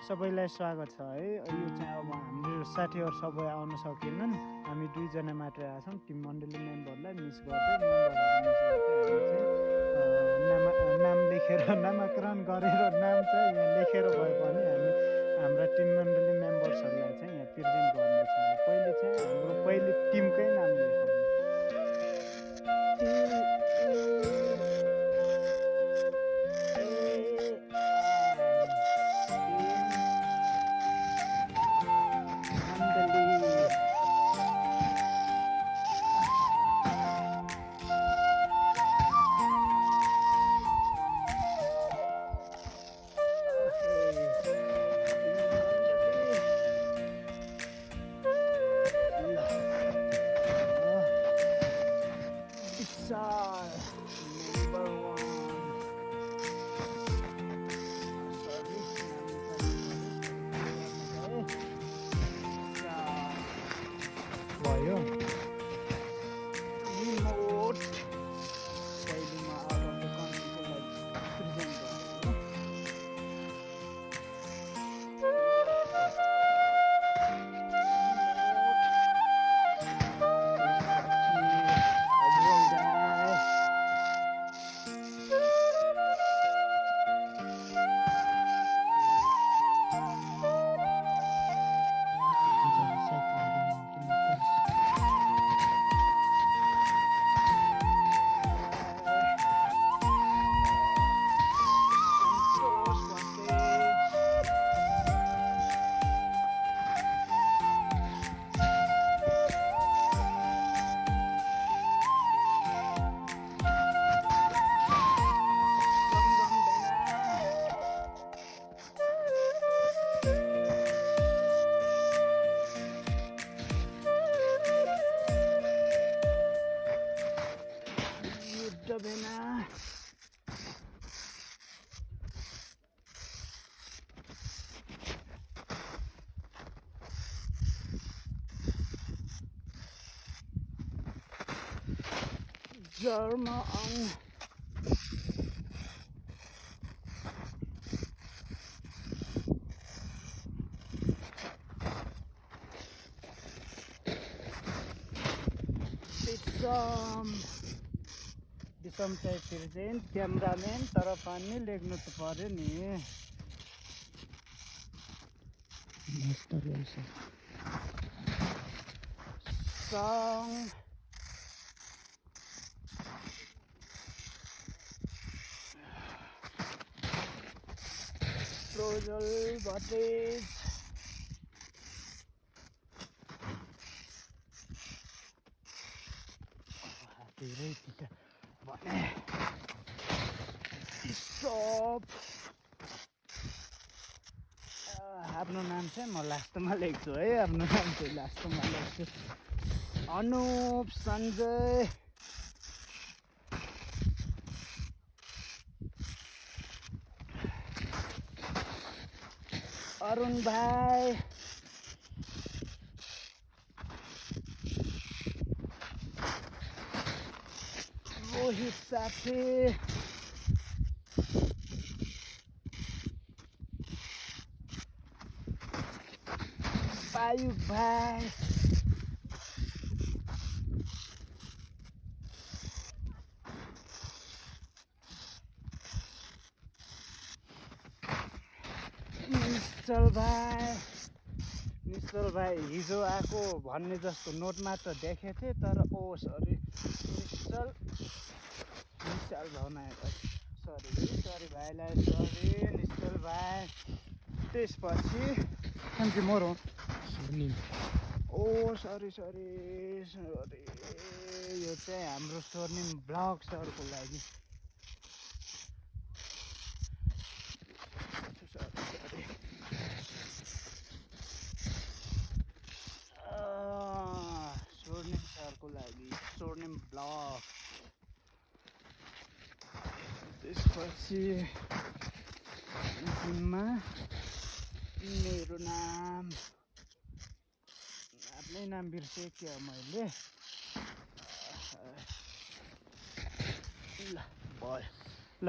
सबैलाई स्वागत छ है। यो चाहिँ अब हाम्रो साथीहरू सबै आउन सकेनन्, हामी दुईजना मात्रै आएछौँ। टिम मण्डली मेम्बरलाई मिस गर्दै नाम लेखेर नामाकरण गरेर नाम चाहिँ यहाँ लेखेर भए पनि हामी हाम्रा टिम मण्डली मेम्बर्सहरूलाई चाहिँ यहाँ प्रेजेन्ट गर्नेछौँ। पहिले चाहिँ हाम्रो टिमकै नाम लेखौँ। भयो रिमोट पहिलेमा आउट अफ द कन्ट्रीको लागि प्रेजेन्ट German. Disam चाहिँ प्रेजेन्ट क्यामराम्यान तर पनि लेख्नु त पर्यो नि सङ प्रोजल भटेज धेरै पिटा भने स्टप आफ्नो नाम चाहिँ म लास्टमा लेख्छु है। आफ्नो नाम चाहिँ लास्टमा लेख्छु। अनुप सञ्जय अरुण भाइ रोहित साथी आयुब भाइ निश्चल भाइ हिजो आएको भन्ने जस्तो नोट मात्र देखेको थिएँ तर सरी निश्चल भाउनाएको सरी भाइलाई सरी निश्चल भाइ। त्यसपछि कम्ती मोर हो सरी यो चाहिँ हाम्रो स्वर्णिम ब्लग सरको लागि स्वर्णिम सरको लागि स्वर्णिम ब्लग। त्यसपछि टिममा मेरो नाम आफ्नै नाम बिर्सेँ क्या मैले ल भयो ल।